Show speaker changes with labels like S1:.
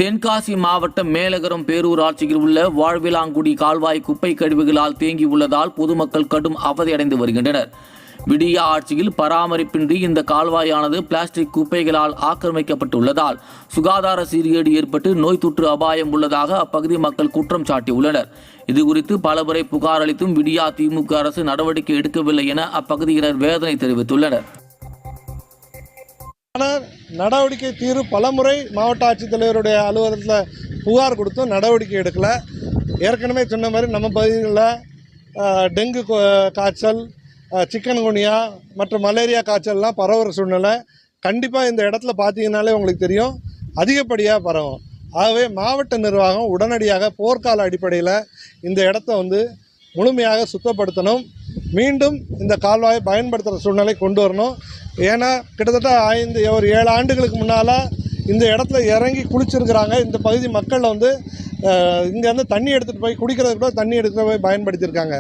S1: தென்காசி மாவட்டம் மேலகரம் பேரூராட்சியில் உள்ள வாழ்விலாங்குடி கால்வாய் குப்பை கழிவுகளால் தேங்கியுள்ளதால் பொதுமக்கள் கடும் அவதியடைந்து வருகின்றனர். விடியா ஆட்சியில் பராமரிப்பின்றி இந்த கால்வாயானது பிளாஸ்டிக் குப்பைகளால் ஆக்கிரமிக்கப்பட்டுள்ளதால் சுகாதார சீர்கேடு ஏற்பட்டு நோய் தொற்று அபாயம் உள்ளதாக அப்பகுதி மக்கள் குற்றம் சாட்டியுள்ளனர். இதுகுறித்து பலமுறை புகார் அளித்தும் விடியா திமுக அரசு நடவடிக்கை எடுக்கவில்லை என அப்பகுதியினர் வேதனை தெரிவித்துள்ளனர்.
S2: நடவடிக்கை தீர்வு பலமுறை மாவட்ட ஆட்சித்தலைவருடைய அலுவலகத்தில் புகார் கொடுத்தும் நடவடிக்கை எடுக்கல. ஏற்கனவே சொன்ன மாதிரி நம்ம பகுதிகளில் டெங்கு காய்ச்சல், சிக்கன்குனியா மற்றும் மலேரியா காய்ச்சல்லாம் பரவுற சூழ்நிலை. கண்டிப்பாக இந்த இடத்துல பார்த்தீங்கன்னாலே உங்களுக்கு தெரியும், அதிகப்படியாக பரவும். ஆகவே மாவட்ட நிர்வாகம் உடனடியாக போர்க்கால அடிப்படையில் இந்த இடத்த முழுமையாக சுத்தப்படுத்தணும். மீண்டும் இந்த கால்வாயை பயன்படுத்துகிற சூழ்நிலை கொண்டு வரணும். ஏன்னா கிட்டத்தட்ட 7 ஆண்டுகளுக்கு முன்னால் இந்த இடத்துல இறங்கி குளிச்சிருக்கிறாங்க. இந்த பகுதி மக்கள் இங்கேருந்து தண்ணி எடுத்துகிட்டு போய் குடிக்கிறதுக்கு கூட தண்ணி எடுத்துகிட்டு போய் பயன்படுத்தியிருக்காங்க.